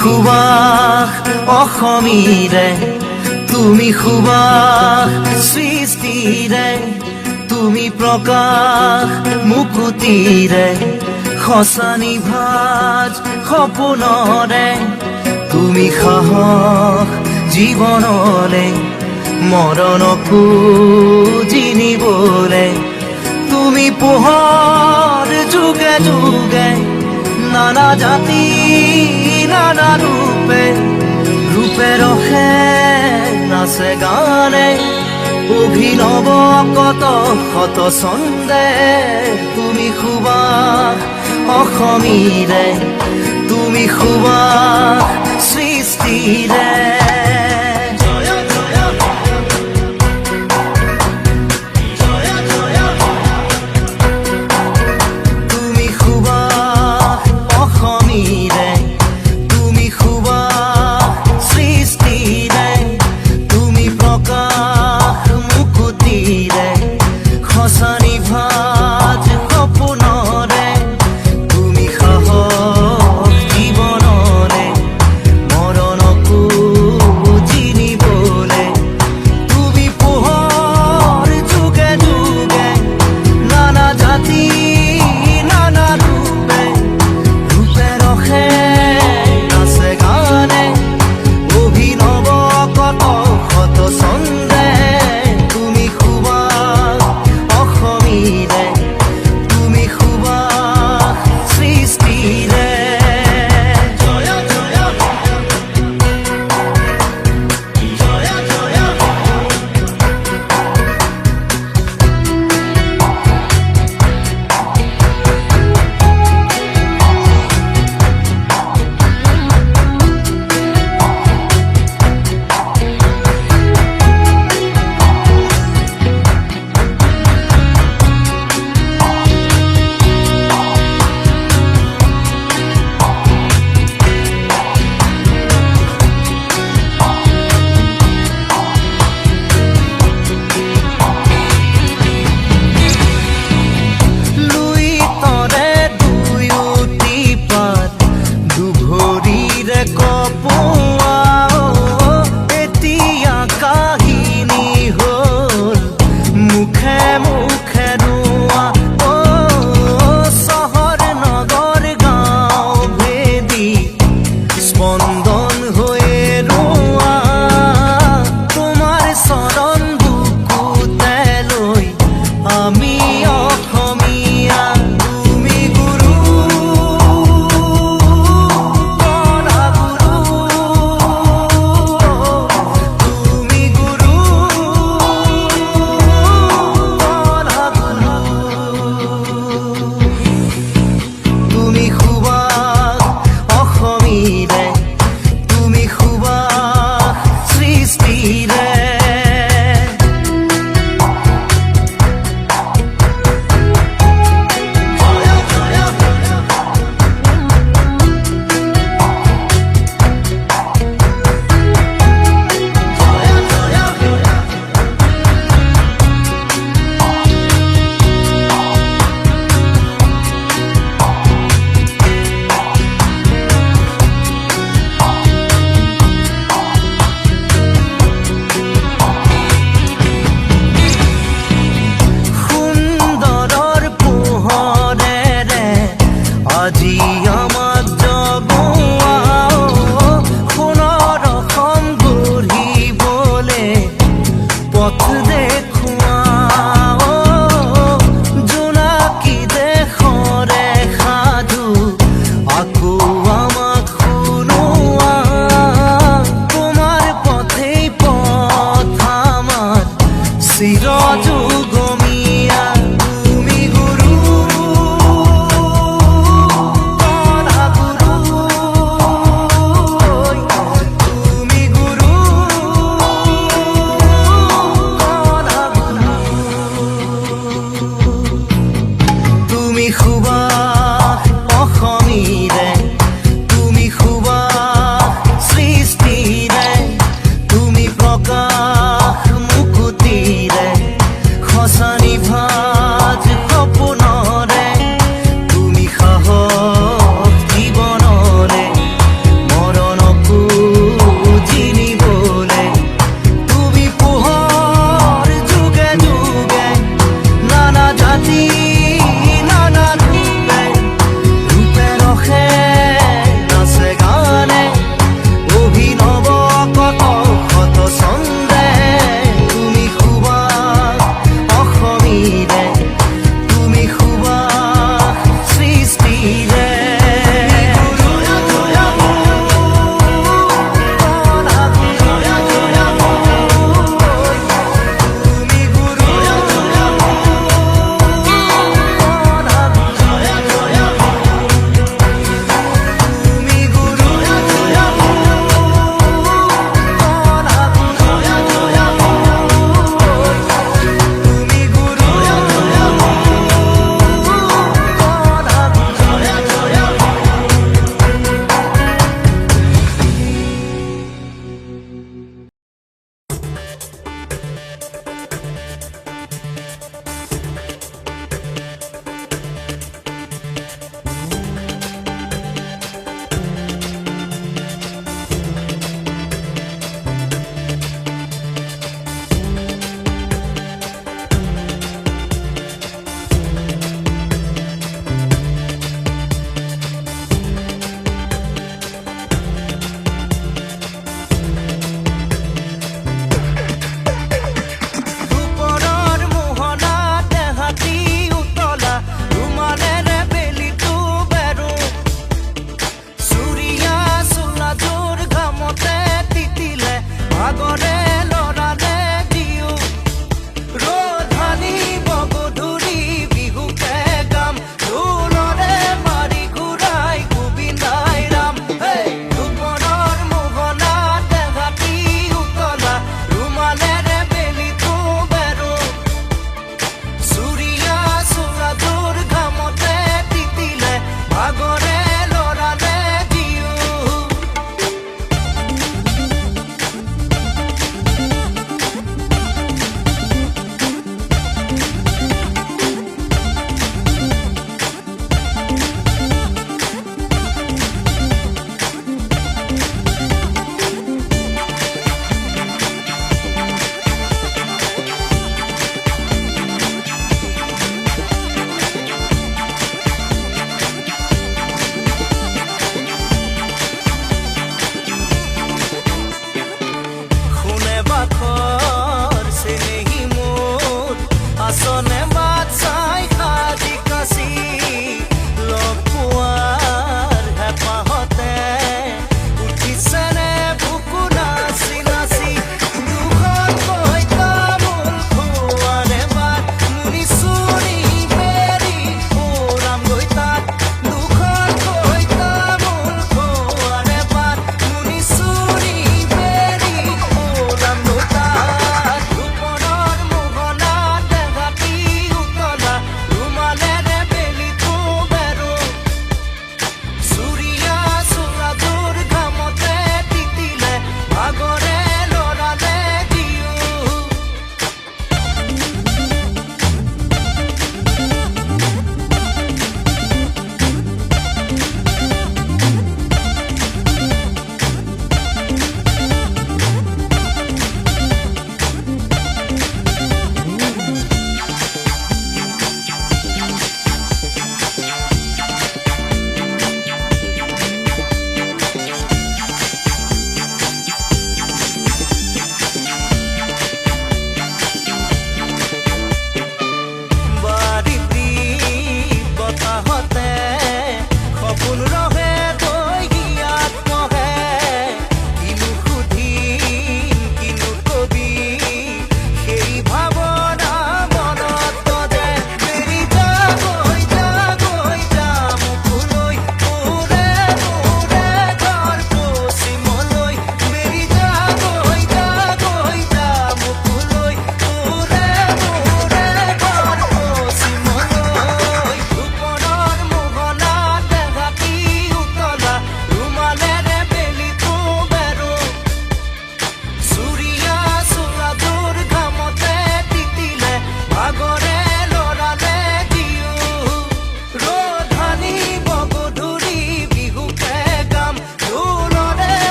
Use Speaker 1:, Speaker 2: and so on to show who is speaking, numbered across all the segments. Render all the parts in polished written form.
Speaker 1: সুবাস অসমীৰে, তুমি সুবাস সৃষ্টিৰে, তুমি প্ৰকাশ মুকুতিৰে, সঁচা নিভাজ সপোনৰে, তুমি সাহস জীৱনলে, মৰণকো জিনিবলে, তুমি পোহৰ যুগে যুগে, নানা জাতি নানা ৰূপে, ৰূপে ৰসে নাচে গানে, অভিনৱ কত শত ছন্দে, তুমি সুবাস অসমীৰে, তুমি সুবাস সৃষ্টিৰে। তুমি সুবাস অসমীৰে, তুমি সুবাস সৃষ্টিৰে, তুমি প্ৰকাশ মুকুতিৰে, সঁচা নিভাজ সপোনৰে, তুমি সাহস জীৱনৰে, মৰণকো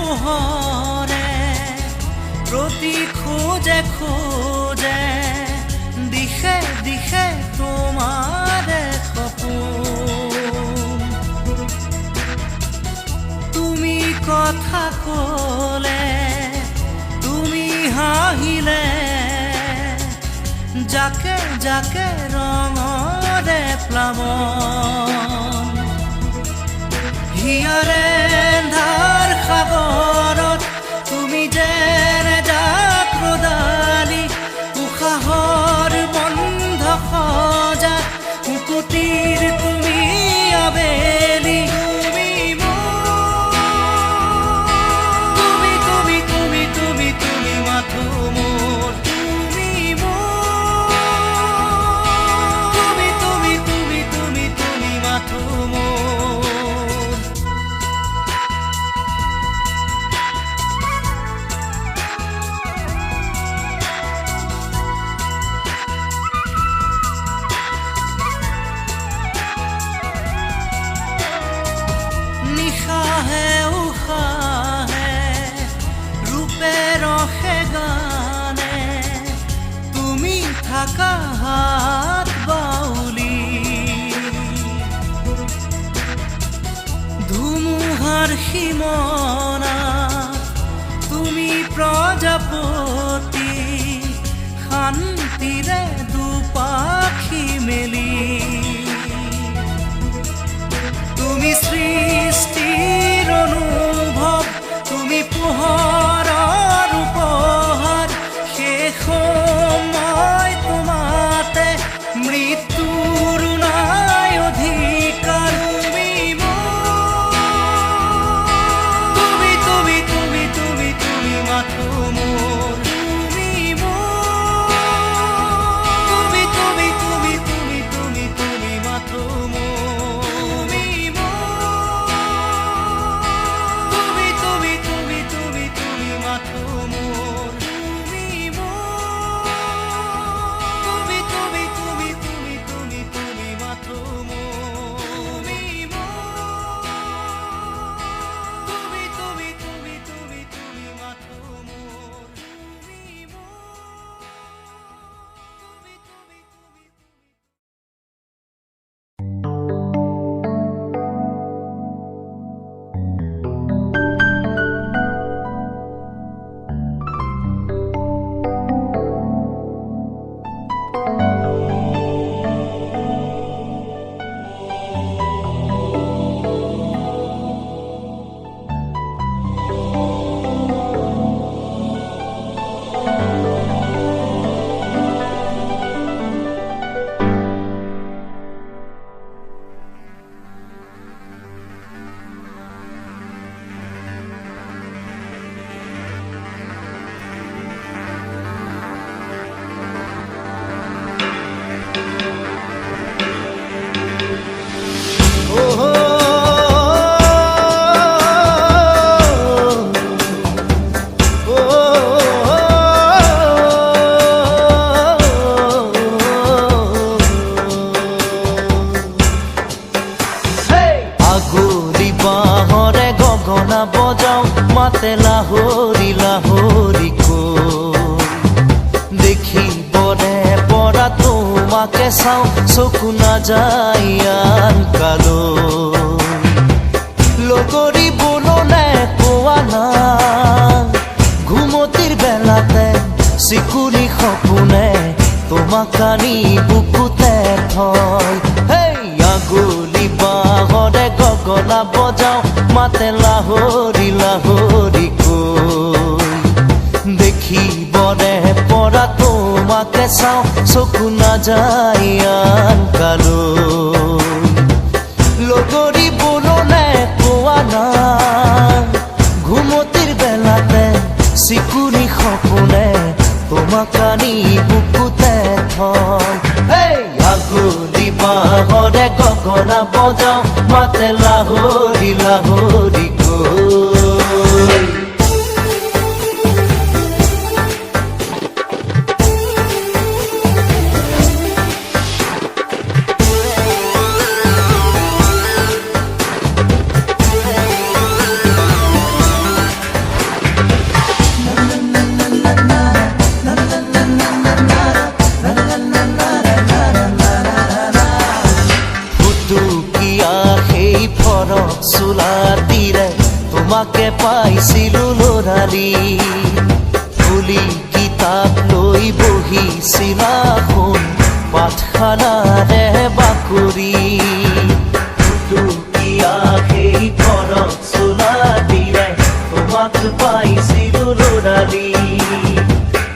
Speaker 1: পোহৰে প্ৰতি খোজে খোজে দিশে দিশে তোমাৰে সপোন তুমি কথা ক'লে তুমি হাঁহিলে যাকে যাকে ৰঙৰে প্লাৱন হিয়াৰে ধাৰ সাগৰত তুমি যেনে জাক ৰদালি উশাহৰ বন্ধ সজা কুকুটিৰ তুমি আবেলি তুমি তুমি তুমি তুমি তুমি তুমি মাথো মোৰ তুমি তুমি তুমি তুমি তুমি তুমি মাথো মোৰ নিশাহে উশাহে ৰূপে ৰসে গানে তুমি থাকা হাত বাউলি ধুমুহাৰ সীমনা তুমি প্ৰজাপতি শান্তিৰে দুপাখি মেলি তুমি সৃষ্টিৰ অনুভৱ তুমি পোহৰৰ উপহাৰ শেষ সময় তোমাতে মৃত্যুৰ নাই অধিকাৰ তুমি তুমি তুমি তুমি তুমি মাথো মোৰ তুমি তুমি তুমি তুমি তুমি তুমি মাথো মোৰ তুমি তুমি তুমি তুমি মাথো মোৰ তুমি তুমি তুমি তুমি তুমি তুমি মাথো মোৰ তুমি তুমি তুমি তুমি তুমি মাথো মোৰ গগনা বজাও মাতে লাহৰি লাহৰি দেখিবৰে পৰা তোমাকে চাওঁ চকু নাযায় আন কালো লগৰী বলনে কোৱা না ঘুমতিৰ বেলাতে চিকুৰি সপোনে তোমাক আনি বুকুতে থয় আগলি বাহৰে গগনা বজাও মাতে লাহৰি লাহৰি দেখিবৰে পৰা তোমাকে চাওঁ চকু নাযায় আন কালো লগৰী বলনে কোৱা না ঘুমতিৰ বেলাতে চিকুৰি সপোনে তোমাক আনি বুকুতে থয় আগলি বাহৰে গগনা বজাও মাতে লাহৰি লাহৰি তোমাকে পাইছিলো লৰালি খুলি কিতাপ লৈ বহিছিলা শুন পাঠশালাৰে বাকৰি দুটুকীয়া সেই ঘৰত চোলা দিলাই তোমাক পাইছিলো লৰালি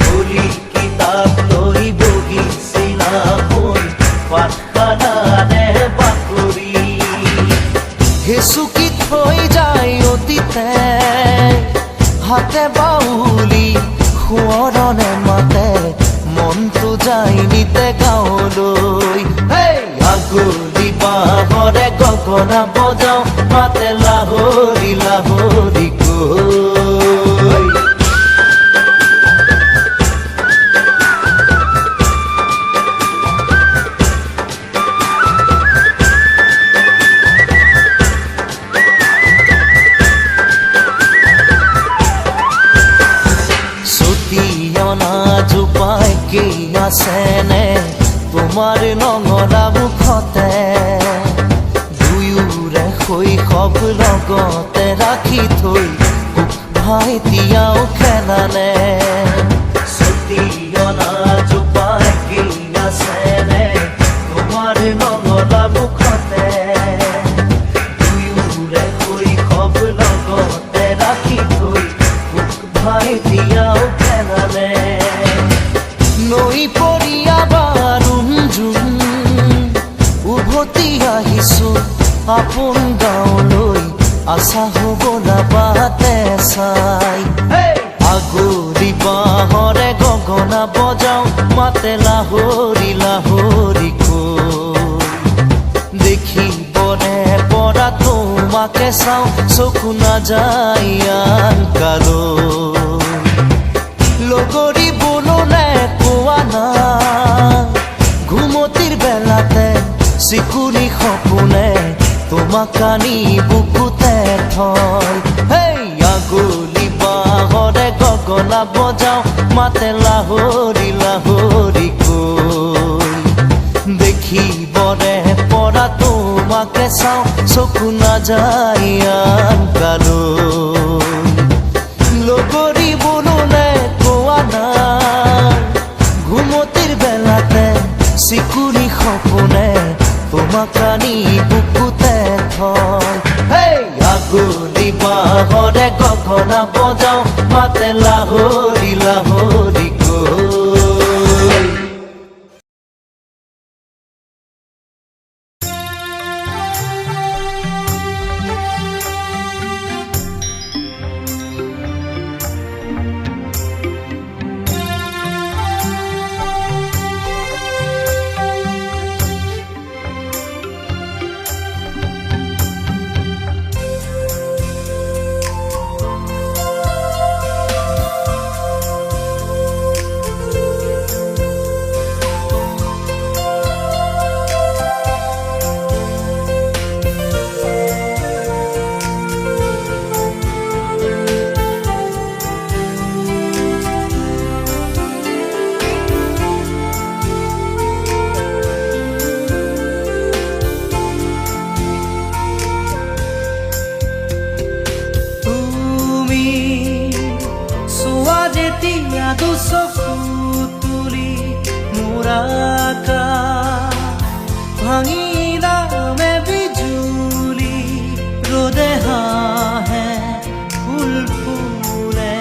Speaker 1: খুলি কিতাপ লৈ বহিছিলা শুন পাঠশালাৰে বাকৰি হেচুকি থৈ যায় অতীতে হাতে বাউলি সোঁৱৰণে মাতে মনটো যায় নিতে গাঁৱলৈ আগলি বাঁহৰে গগনা বজাওঁ মাতে লাহৰি লাহৰি কৈ জোপাই কি আছেনে তোমাৰ নঙলা মুখতে দুয়োৰে শৈশৱ লগতে ৰাখি থৈ ভাইটিয়াও খেলানে চুটিয়না জোপাই কি আছেনে তোমাৰ নঙলা মুখতে দুয়োৰে শৈশৱ লগতে ৰাখি থৈ ভাইটিয়াও খেলানে নৈ পৰিয়া বাৰুম জুম উভতি আহিছো আপোন গাঁৱলৈ আশা হ'বলা বাটে চাই আগলি বাঁহৰে গগনা বজাওঁ মাতে লাহৰি লাহৰি কৈ দেখিবনে পৰা তোমাকে চাওঁ চকু নাযায় আন কালৈ লগৰী বলনে কোৱা না ঘুমতিৰ বেলাতে চিকুনি সপোনে তোমাক আনি বুকুতে থয় আগলি বাঁহৰে গগনা বজাওঁ মাতে লাহৰি লাহৰি কৈ দেখিবনে পৰা তোমাকে চাওঁ চকু নাযায় আন কালৈ লগৰী বলনে কোৱা না ঘুমতিৰ বেলাতে চিকুনি সপোনে তোমাক আনি বুকুতে থয় আগলি বাঁহৰে গগনা বজাওঁ মাতে লাহৰি লাহৰি কৈ দুচকু তুলি মোৰাকা ভাঙি নামে বিজুলি ৰ'দে হাঁহে ফুল ফুলে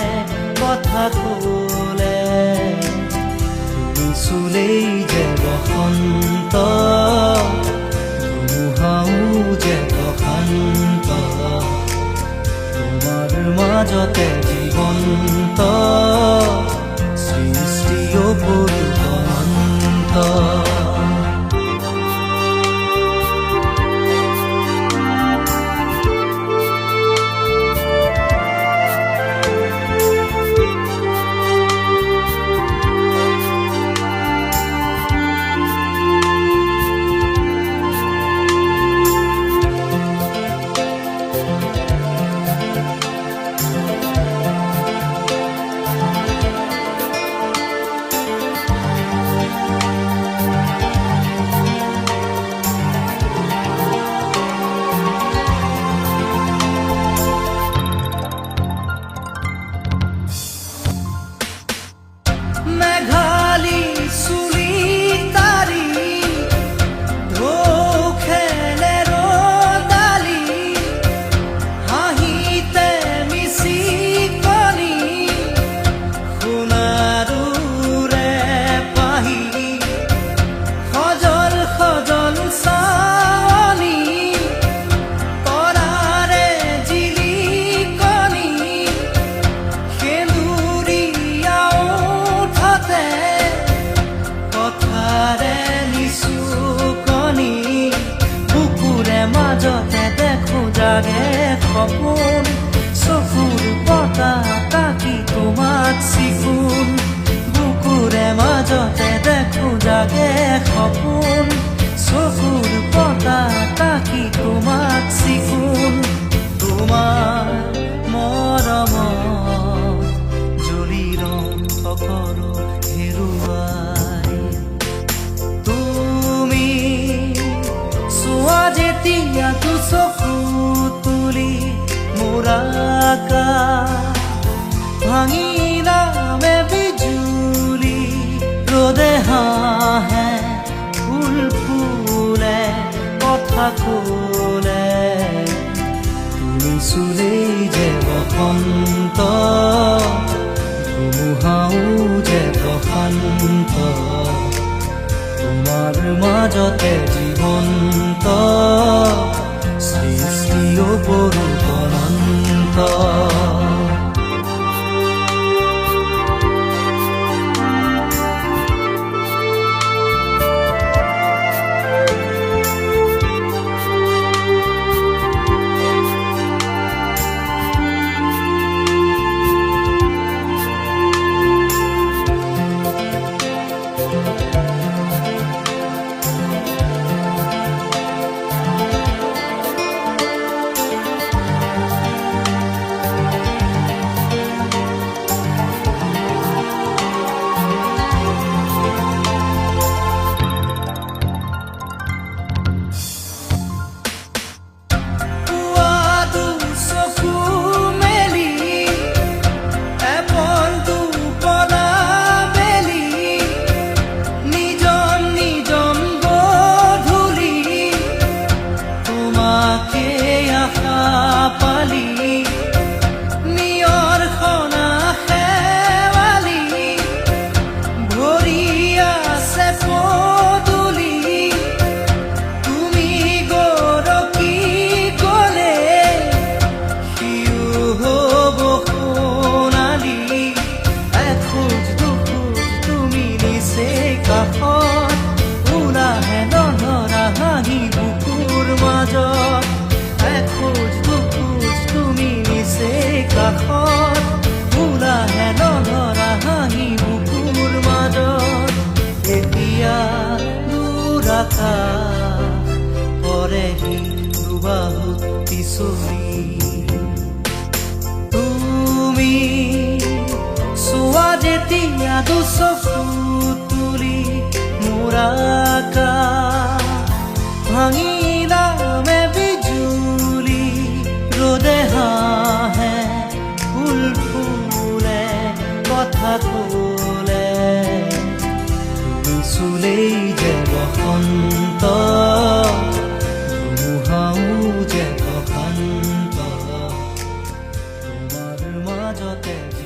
Speaker 1: কথা ক'লে তুমি চুলেই যে বসন্ত ধুমুহাও যে প্ৰশান্ত তোমাৰ মাজতে জীৱন্ত সৃষ্টিও পূৰ্বন্ত জাগে সপোন চকুৰ পতা কি তোমাক চিকুণ বুকুৰে মাজতে দেখো জাগে সপোন চকুৰ পতা কি তোমাক চিকুণ তোমাৰ মৰমত জ্বলি ৰং সকলো হেৰুৱাই তুমি চোৱা যেতিয়া তো চকু তুলি মোৰ আকাশ ভাঙি নামে বিজুলি ৰ'দে হাঁহে ফুল ফুলে কথা ক'লে তুমি চুলেই যে বসন্ত ধুমুহাও যে প্ৰশান্ত তোমাৰ মাজতে জীৱন্ত সৃষ্টিও পৰো অনন্ত পৰেহি দুবাহু পিছলি তুমি চোৱা যেতিয়া দুচকু তুলি মোৰ আকাশ ভাঙি নামে বিজুলি ৰ'দে হাঁহে ফুল ফুলে কথা ক'লে তুমি চুলেই যে বসন্ত ধুমুহাও যে প্ৰশান্ত তোমাৰ মাজতে